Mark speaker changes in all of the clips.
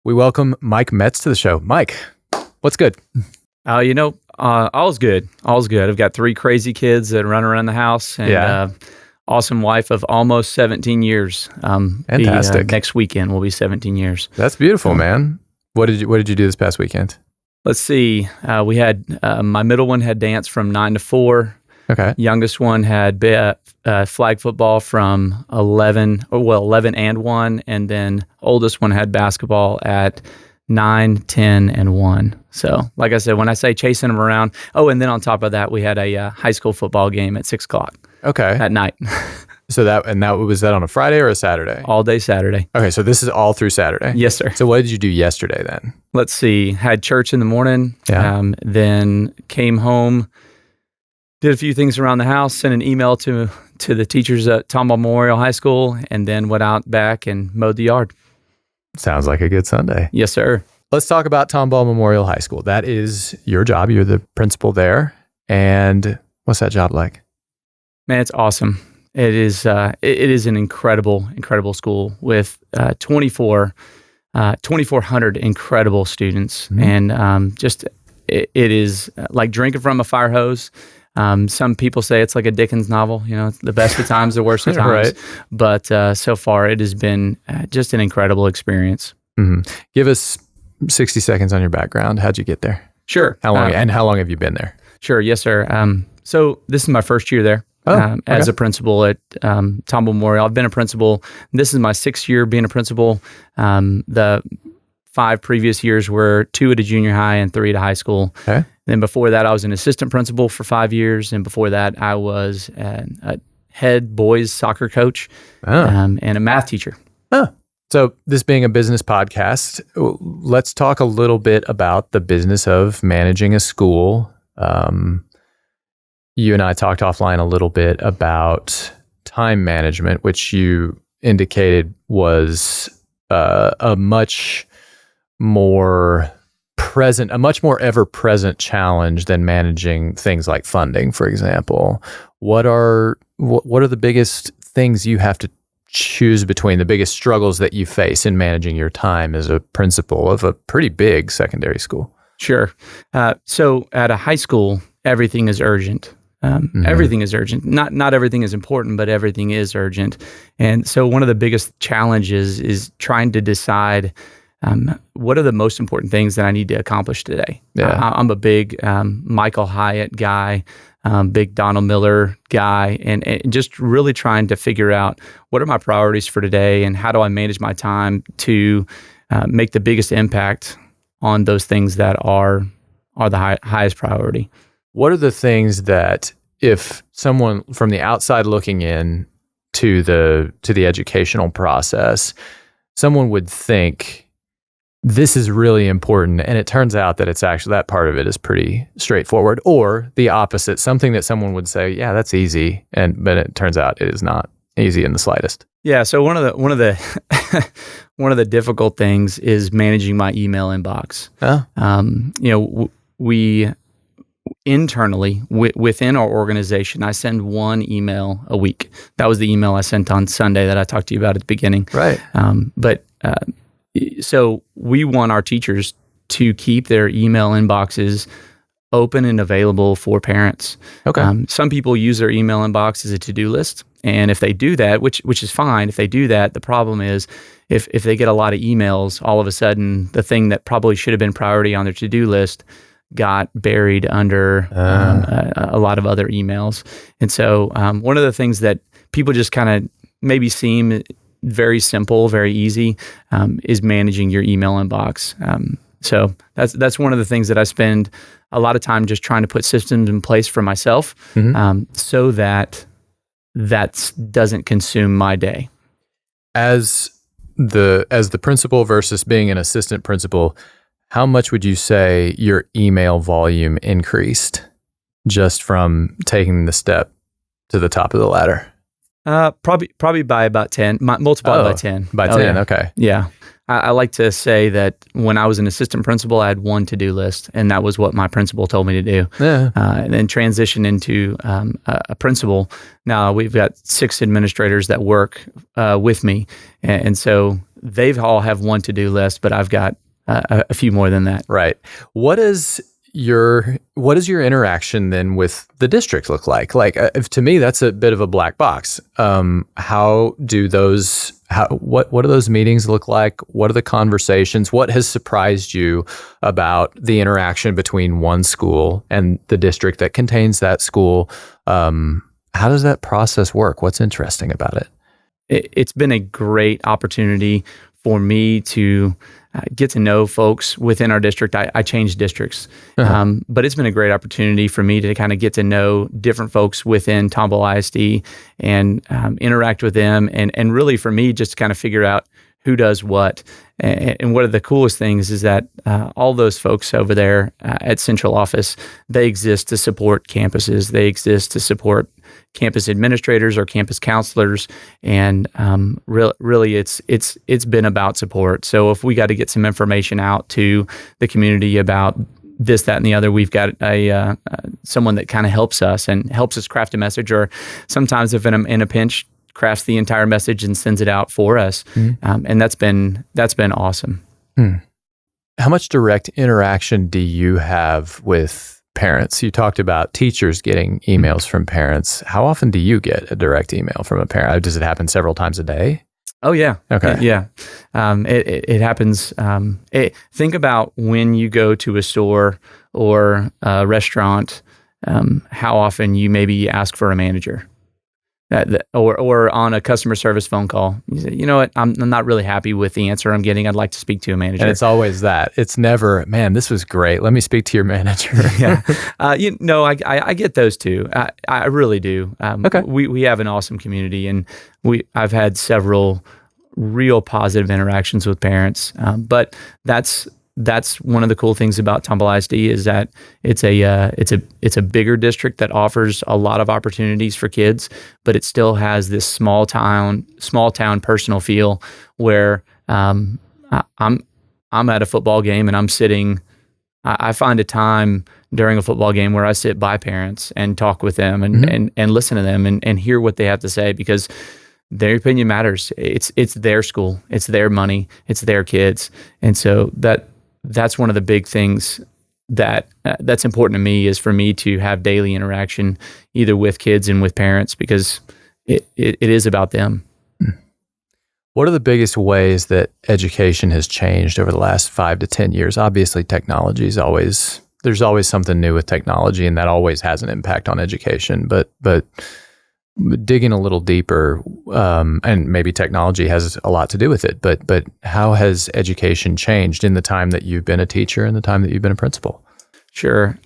Speaker 1: We welcome Mike Metz to the show. Mike, what's good?
Speaker 2: All's good. All's good. I've got 3 crazy kids that run around the house and awesome wife of almost 17 years.
Speaker 1: Fantastic.
Speaker 2: Next weekend will be 17 years.
Speaker 1: That's beautiful, man. What did you do this past weekend?
Speaker 2: Let's see. We had my middle one had dance from 9 to 4.
Speaker 1: Okay.
Speaker 2: Youngest one had flag football from 11 and 1, and then oldest one had basketball at 9, 10, and 1. So, like I said, when I say chasing them around, and then on top of that, we had a high school football game at 6 o'clock.
Speaker 1: Okay.
Speaker 2: At night.
Speaker 1: So was that on a Friday or a Saturday?
Speaker 2: All day Saturday.
Speaker 1: Okay, so this is all through Saturday?
Speaker 2: Yes, sir.
Speaker 1: So what did you do yesterday then?
Speaker 2: Let's see. Had church in the morning.
Speaker 1: Yeah.
Speaker 2: Then came home, did a few things around the house, sent an email to the teachers at Tomball Memorial High School, and then went out back and mowed the yard.
Speaker 1: Sounds like a good Sunday.
Speaker 2: Yes, sir.
Speaker 1: Let's talk about Tomball Memorial High School. That is your job. You're the principal there. And what's that job like?
Speaker 2: Man, it's awesome. It is an incredible school with 2,400 incredible students. Mm-hmm. And it is like drinking from a fire hose. Some people say it's like a Dickens novel, it's the best of times, the worst of times. Right. But so far, it has been just an incredible experience.
Speaker 1: Mm-hmm. Give us 60 seconds on your background. How'd you get there?
Speaker 2: Sure.
Speaker 1: How long have you been there?
Speaker 2: Sure. Yes, sir. So this is my first year there. As a principal at Tomball Memorial. I've been a principal. This is my 6th year being a principal. The 5 previous years were 2 at a junior high and 3 at a high school.
Speaker 1: Okay.
Speaker 2: Then before that, I was an assistant principal for 5 years. And before that, I was a head boys soccer coach and a math teacher.
Speaker 1: So this being a business podcast, let's talk a little bit about the business of managing a school. You and I talked offline a little bit about time management, which you indicated was a much more ever-present challenge than managing things like funding, for example. What are the biggest things you have to choose between, the biggest struggles that you face in managing your time as a principal of a pretty big secondary school?
Speaker 2: Sure. So at a high school, everything is urgent. Everything is urgent. Not everything is important, but everything is urgent. And so one of the biggest challenges is trying to decide what are the most important things that I need to accomplish today. Yeah. I'm a big Michael Hyatt guy, big Donald Miller guy, and just really trying to figure out what are my priorities for today and how do I manage my time to make the biggest impact on those things that are the highest priority.
Speaker 1: What are the things that, if someone from the outside looking in to the educational process, someone would think this is really important, and it turns out that it's actually, that part of it is pretty straightforward, or the opposite, something that someone would say, yeah, that's easy, but it turns out it is not easy in the slightest.
Speaker 2: Yeah. So one of the one of the difficult things is managing my email inbox. We internally within our organization, I send 1 email a week. That was the email I sent on Sunday that I talked to you about at the beginning.
Speaker 1: Right.
Speaker 2: So we want our teachers to keep their email inboxes open and available for parents.
Speaker 1: Okay.
Speaker 2: Some people use their email inbox as a to-do list. And if they do that, which is fine, if they do that, the problem is if they get a lot of emails, all of a sudden the thing that probably should have been priority on their to-do list got buried under a lot of other emails. And so one of the things that people just kind of maybe seem very simple, very easy, is managing your email inbox. So that's one of the things that I spend a lot of time just trying to put systems in place for myself, so that doesn't consume my day. As
Speaker 1: the principal versus being an assistant principal, how much would you say your email volume increased just from taking the step to the top of the ladder?
Speaker 2: Probably by about 10, multiplied by 10.
Speaker 1: By 10, yeah. Okay.
Speaker 2: Yeah. I like to say that when I was an assistant principal, I had 1 to-do list, and that was what my principal told me to do.
Speaker 1: Yeah.
Speaker 2: And then transition into a principal. Now we've got 6 administrators that work with me, and so they've all have one to-do list, but I've got a few more than that.
Speaker 1: Right. What is your interaction then with the district look like? Like, to me, that's a bit of a black box. What do those meetings look like? What are the conversations? What has surprised you about the interaction between one school and the district that contains that school? How does that process work? What's interesting about it?
Speaker 2: It's been a great opportunity for me to get to know folks within our district. I changed districts, but it's been a great opportunity for me to kind of get to know different folks within Tomball ISD and interact with them, and really for me just to kind of figure out who does what. And one of the coolest things is that all those folks over there at central office, they exist to support campuses. They exist to support campus administrators or campus counselors, and really, it's been about support. So if we got to get some information out to the community about this, that, and the other, we've got someone that kind of helps us craft a message, or sometimes if in a pinch, crafts the entire message and sends it out for us. And that's been awesome.
Speaker 1: How much direct interaction do you have with parents? You talked about teachers getting emails from parents. How often do you get a direct email from a parent? Does it happen several times a day?
Speaker 2: Oh, yeah.
Speaker 1: Okay.
Speaker 2: Yeah. It happens. Think about when you go to a store or a restaurant, how often you maybe ask for a manager. Or on a customer service phone call, you say, you know what, I'm not really happy with the answer I'm getting. I'd like to speak to a manager.
Speaker 1: And it's always that. It's never, man, this was great. Let me speak to your manager.
Speaker 2: Yeah. I get those too. I really do.
Speaker 1: Okay.
Speaker 2: We have an awesome community, and I've had several real positive interactions with parents. But that's one of the cool things about Tomball ISD is that it's a bigger district that offers a lot of opportunities for kids, but it still has this small town personal feel where I'm at a football game and I'm sitting. I find a time during a football game where I sit by parents and talk with them and listen to them and hear what they have to say, because their opinion matters. It's their school, it's their money, it's their kids, and so that's one of the big things that's important to me, is for me to have daily interaction either with kids and with parents, because it is about them.
Speaker 1: What are the biggest ways that education has changed over the last 5 to 10 years? Obviously, technology is there's always something new with technology, and that always has an impact on education. But digging a little deeper, and maybe technology has a lot to do with it, but how has education changed in the time that you've been a teacher and the time that you've been a principal?
Speaker 2: Sure.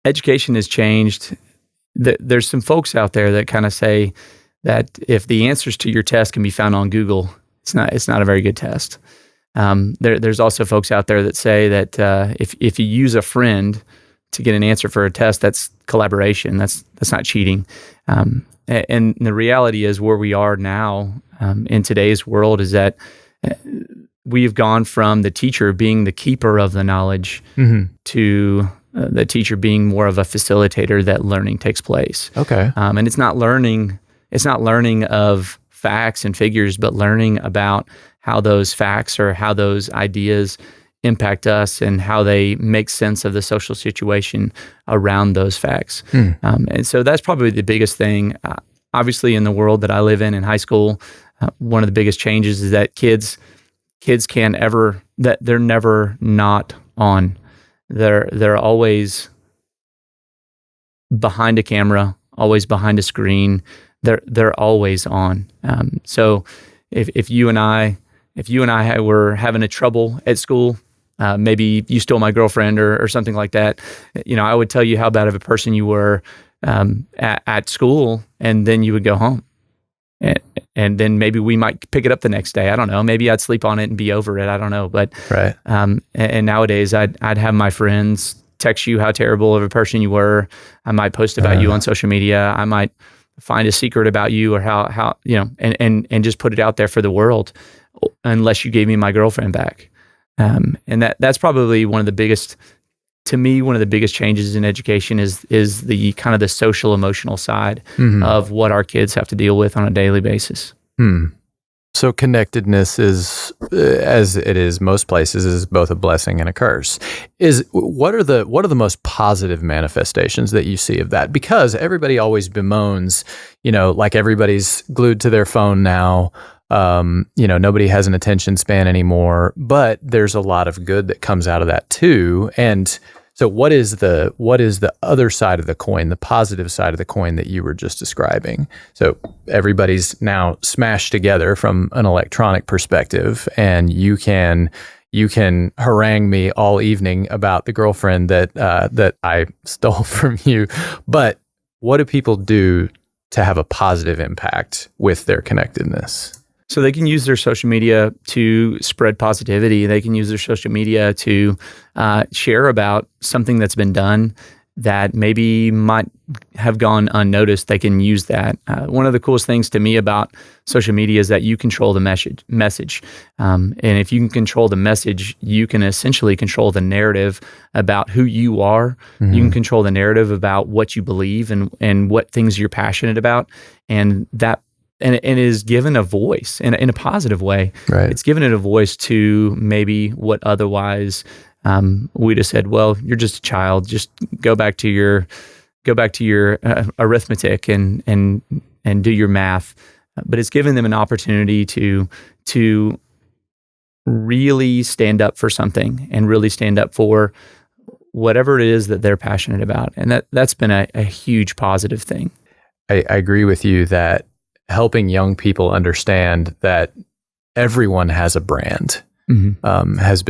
Speaker 2: Education has changed. There's some folks out there that kind of say that if the answers to your test can be found on Google, it's not a very good test. There's also folks out there that say that if you use a friend to get an answer for a test, that's collaboration. That's not cheating. And the reality is, where we are now in today's world is that we've gone from the teacher being the keeper of the knowledge to the teacher being more of a facilitator that learning takes place.
Speaker 1: Okay.
Speaker 2: And it's not learning of facts and figures, but learning about how those facts or how those ideas impact us and how they make sense of the social situation around those facts. And so that's probably the biggest thing. Obviously, in the world that I live in high school, one of the biggest changes is that kids they're never not on. They're always behind a camera, always behind a screen. They're always on. So if you and I were having a trouble at school, maybe you stole my girlfriend or something like that, I would tell you how bad of a person you were at school, and then you would go home. And then maybe we might pick it up the next day. I don't know. Maybe I'd sleep on it and be over it. I don't know. But
Speaker 1: right.
Speaker 2: And nowadays I'd have my friends text you how terrible of a person you were. I might post about you on social media. I might find a secret about you, or how and just put it out there for the world, unless you gave me my girlfriend back. And that's probably one of the biggest changes in education is the kind of the social emotional side of what our kids have to deal with on a daily basis.
Speaker 1: So connectedness is, as it is most places, is both a blessing and a curse. What are the most positive manifestations that you see of that? Because everybody always bemoans, like everybody's glued to their phone now. Nobody has an attention span anymore, but there's a lot of good that comes out of that too. And so what is the other side of the coin, the positive side of the coin that you were just describing? So everybody's now smashed together from an electronic perspective, and you can harangue me all evening about the girlfriend that I stole from you. But what do people do to have a positive impact with their connectedness?
Speaker 2: So they can use their social media to spread positivity. They can use their social media to share about something that's been done that maybe might have gone unnoticed. They can use that. One of the coolest things to me about social media is that you control the message. And if you can control the message, you can essentially control the narrative about who you are. Mm-hmm. You can control the narrative about what you believe and what things you're passionate about. And it is given a voice in a positive way.
Speaker 1: Right.
Speaker 2: It's given it a voice to maybe what otherwise we'd have said, well, you're just a child. Just go back to your arithmetic and do your math. But it's given them an opportunity to really stand up for something and really stand up for whatever it is that they're passionate about. And that's been a huge positive thing.
Speaker 1: I agree with you that helping young people understand that everyone has a brand mm-hmm. has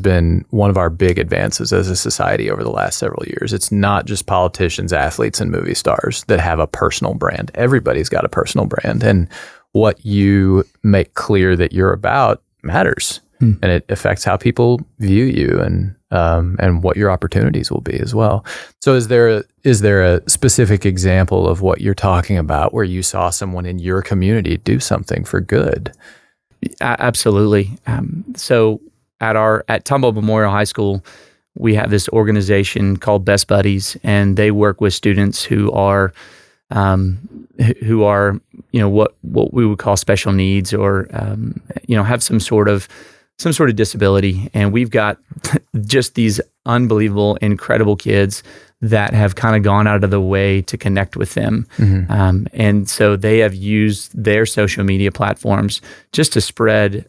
Speaker 1: been one of our big advances as a society over the last several years. It's not just politicians, athletes, and movie stars that have a personal brand. Everybody's got a personal brand, and what you make clear that you're about matters, and it affects how people view you and what your opportunities will be as well. So is there a specific example of what you're talking about where you saw someone in your community do something for good?
Speaker 2: Absolutely. So at Tomball Memorial High School, we have this organization called Best Buddies, and they work with students who are what we would call special needs or have some sort of disability. And we've got just these unbelievable, incredible kids that have kind of gone out of the way to connect with them. Mm-hmm. And so they have used their social media platforms just to spread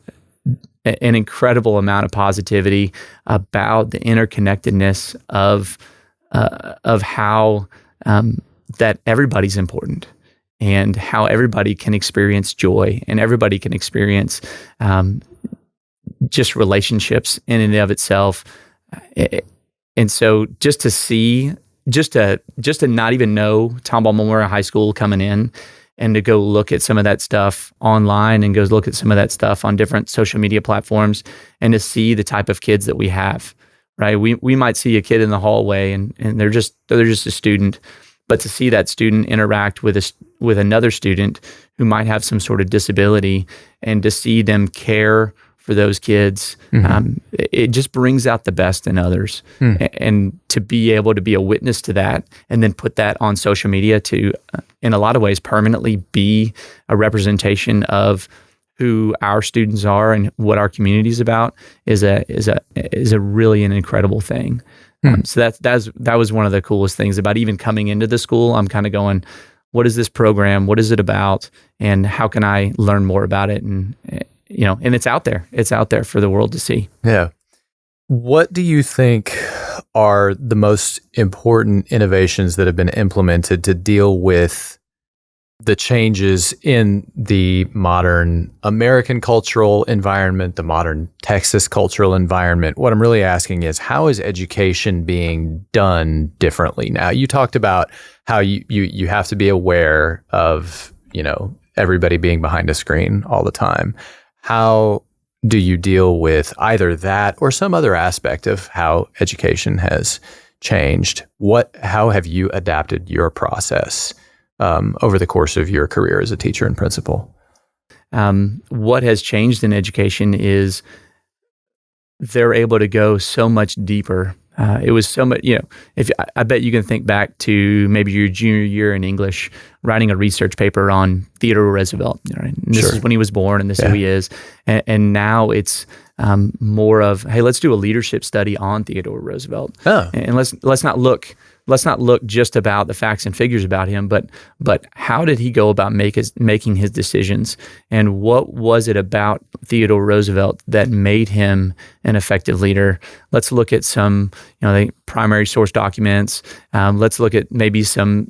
Speaker 2: an incredible amount of positivity about the interconnectedness of how that everybody's important and how everybody can experience joy and everybody can experience just relationships in and of itself. And so just to not even know Tomball Memorial High School coming in and to go look at some of that stuff online and go look at some of that stuff on different social media platforms and to see the type of kids that we have, right? We might see a kid in the hallway and they're just a student, but to see that student interact with another student who might have some sort of disability and to see them care for those kids, mm-hmm. It just brings out the best in others. And to be able to be a witness to that and then put that on social media to, in a lot of ways, permanently be a representation of who our students are and what our community is about is a really an incredible thing. So that was one of the coolest things about even coming into the school. I'm kind of going, what is this program? What is it about? And how can I learn more about it? And it's out there. It's out there for the world to see.
Speaker 1: Yeah. What do you think are the most important innovations that have been implemented to deal with the changes in the modern American cultural environment, the modern Texas cultural environment? What I'm really asking is, how is education being done differently now? You talked about how you have to be aware of, everybody being behind a screen all the time. How do you deal with either that or some other aspect of how education has changed? How have you adapted your process over the course of your career as a teacher and principal?
Speaker 2: What has changed in education is they're able to go so much deeper It was so much, if I bet you can think back to maybe your junior year in English, writing a research paper on Theodore Roosevelt. Right? And this is when he was born, and this is who he is. And now it's more of, hey, let's do a leadership study on Theodore Roosevelt, and let's not look just about the facts and figures about him, but how did he go about making his decisions, and what was it about Theodore Roosevelt that made him an effective leader? Let's look at some the primary source documents. Let's look at maybe some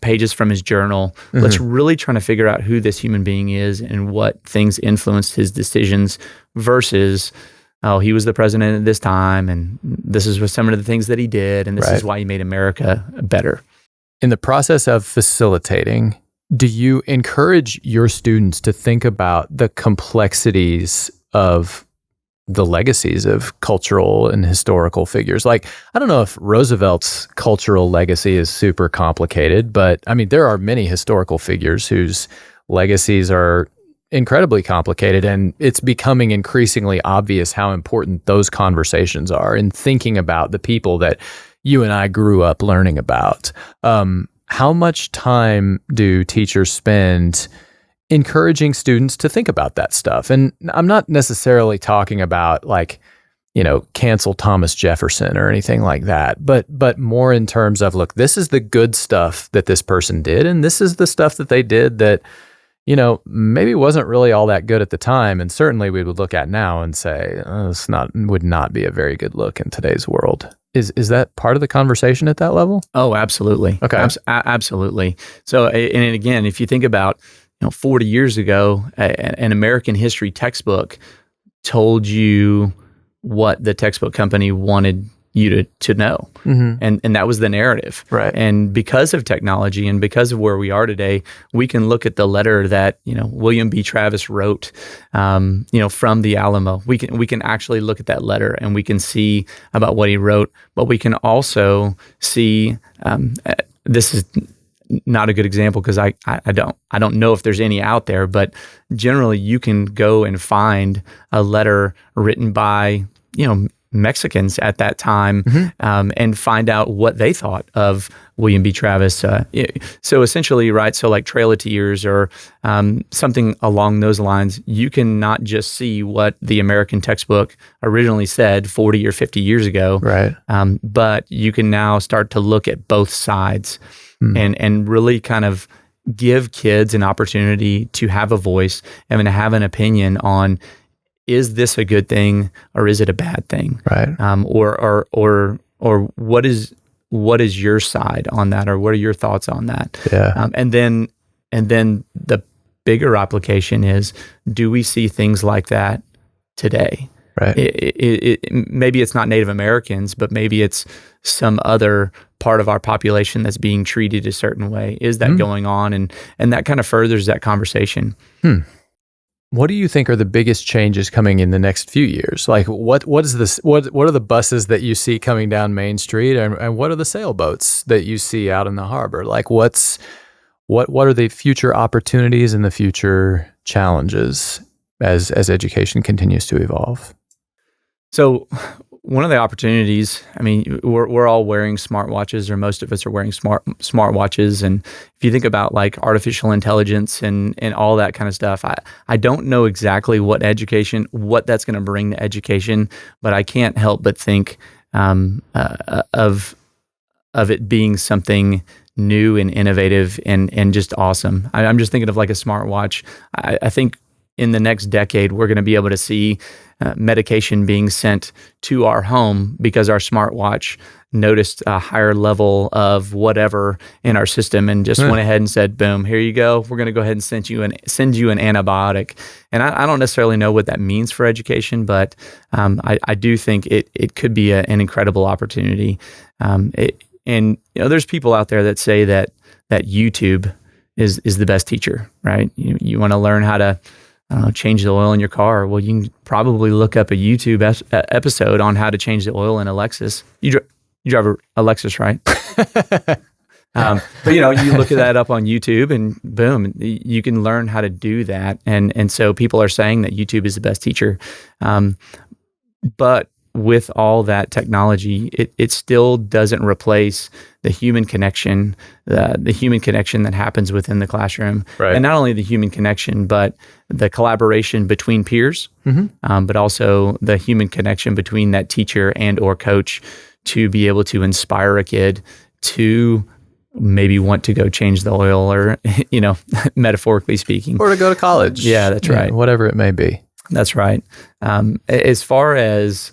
Speaker 2: pages from his journal. Mm-hmm. Let's really try to figure out who this human being is and what things influenced his decisions versus, oh, he was the president at this time, and this is some of the things that he did, and this is why he made America better.
Speaker 1: In the process of facilitating, do you encourage your students to think about the complexities of the legacies of cultural and historical figures? Like, I don't know if Roosevelt's cultural legacy is super complicated, but I mean, there are many historical figures whose legacies are incredibly complicated, and it's becoming increasingly obvious how important those conversations are in thinking about the people that you and I grew up learning about. How much time do teachers spend encouraging students to think about that stuff? And I'm not necessarily talking about cancel Thomas Jefferson or anything like that, but more in terms of, look, this is the good stuff that this person did, and this is the stuff that they did that maybe wasn't really all that good at the time, and certainly we would look at now and say, would not be a very good look in today's world. Is that part of the conversation at that level?
Speaker 2: Oh, absolutely.
Speaker 1: Okay.
Speaker 2: Absolutely. So, and again, if you think about 40 years ago, an American history textbook told you what the textbook company wanted you to know. Mm-hmm. And that was the narrative.
Speaker 1: Right.
Speaker 2: And because of technology and because of where we are today, we can look at the letter that, William B. Travis wrote, from the Alamo. We can actually look at that letter and we can see about what he wrote, but we can also see, this is not a good example because I don't know if there's any out there, but generally you can go and find a letter written by, Mexicans at that time, mm-hmm. And find out what they thought of William B. Travis. So essentially, right, so like Trail of Tears or something along those lines, you can not just see what the American textbook originally said 40 or 50 years ago,
Speaker 1: right?
Speaker 2: But you can now start to look at both sides and really kind of give kids an opportunity to have a voice and to have an opinion on, is this a good thing or is it a bad thing?
Speaker 1: Right.
Speaker 2: Or what is your side on that, or what are your thoughts on that?
Speaker 1: Yeah.
Speaker 2: And then the bigger application is, do we see things like that today?
Speaker 1: Right.
Speaker 2: Maybe it's not Native Americans, but maybe it's some other part of our population that's being treated a certain way. Is that going on? And that kind of furthers that conversation.
Speaker 1: What do you think are the biggest changes coming in the next few years? Like, what is this? What are the buses that you see coming down Main Street, and what are the sailboats that you see out in the harbor? Like, what are the future opportunities and the future challenges as education continues to evolve?
Speaker 2: So, one of the opportunities, I mean, we're all wearing smartwatches, or most of us are wearing smartwatches. And if you think about like artificial intelligence and all that kind of stuff, I don't know exactly what that's going to bring to education, but I can't help but think of it being something new and innovative and just awesome. I'm just thinking of like a smartwatch. I think in the next decade, we're going to be able to see medication being sent to our home because our smartwatch noticed a higher level of whatever in our system and just went ahead and said, boom, here you go. We're going to go ahead and send you an antibiotic. And I don't necessarily know what that means for education, but I do think it could be an incredible opportunity. And there's people out there that say that YouTube is the best teacher, right? You want to learn how to change the oil in your car. Well, you can probably look up a YouTube episode on how to change the oil in a Lexus. You drive a Lexus, right? But you look at that up on YouTube and boom, you can learn how to do that. And so people are saying that YouTube is the best teacher. But with all that technology, it still doesn't replace the human connection, the human connection that happens within the classroom.
Speaker 1: Right.
Speaker 2: And not only the human connection, but the collaboration between peers, but also the human connection between that teacher and or coach to be able to inspire a kid to maybe want to go change the oil or, metaphorically speaking.
Speaker 1: Or to go to college.
Speaker 2: Yeah, that's right.
Speaker 1: Whatever it may be.
Speaker 2: That's right. As far as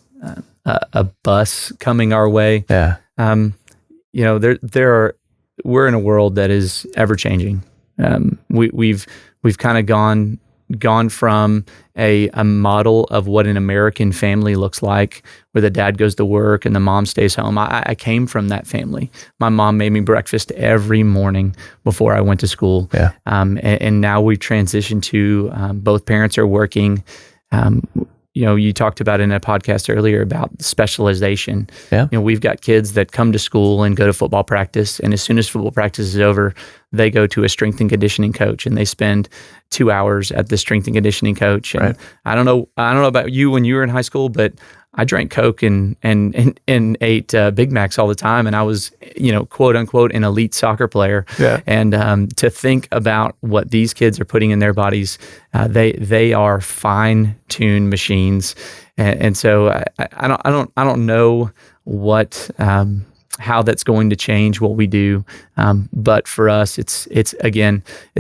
Speaker 2: a bus coming our way, we're in a world that is ever changing. We've kind of gone from a model of what an American family looks like, where the dad goes to work and the mom stays home. I came from that family. My mom made me breakfast every morning before I went to school.
Speaker 1: Yeah.
Speaker 2: And now we transitioned to both parents are working. You talked about in a podcast earlier about specialization.
Speaker 1: Yeah.
Speaker 2: We've got kids that come to school and go to football practice, and as soon as football practice is over, they go to a strength and conditioning coach, and they spend 2 hours at the strength and conditioning coach. And
Speaker 1: right.
Speaker 2: I don't know about you when you were in high school, but I drank Coke and ate Big Macs all the time, and I was, quote unquote, an elite soccer player.
Speaker 1: Yeah.
Speaker 2: And to think about what these kids are putting in their bodies, they are fine-tuned machines, and so I don't know what how that's going to change what we do, but for us, it's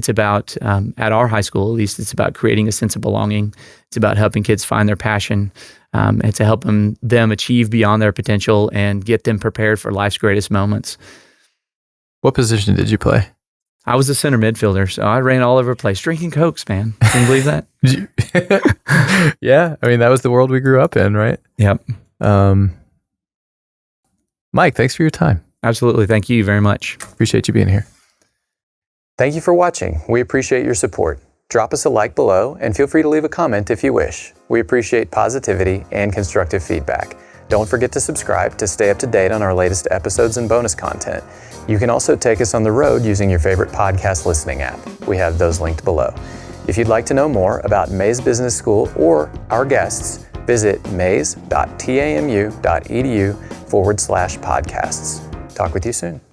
Speaker 2: about at our high school at least, it's about creating a sense of belonging. It's about helping kids find their passion. And to help them achieve beyond their potential and get them prepared for life's greatest moments.
Speaker 1: What position did you play?
Speaker 2: I was a center midfielder, so I ran all over the place, drinking Cokes, man. Can you believe that?
Speaker 1: Yeah, I mean, that was the world we grew up in, right?
Speaker 2: Yep.
Speaker 1: Mike, thanks for your time.
Speaker 2: Absolutely. Thank you very much.
Speaker 1: Appreciate you being here. Thank you for watching. We appreciate your support. Drop us a like below and feel free to leave a comment if you wish. We appreciate positivity and constructive feedback. Don't forget to subscribe to stay up to date on our latest episodes and bonus content. You can also take us on the road using your favorite podcast listening app. We have those linked below. If you'd like to know more about Mays Business School or our guests, visit mays.tamu.edu/podcasts. Talk with you soon.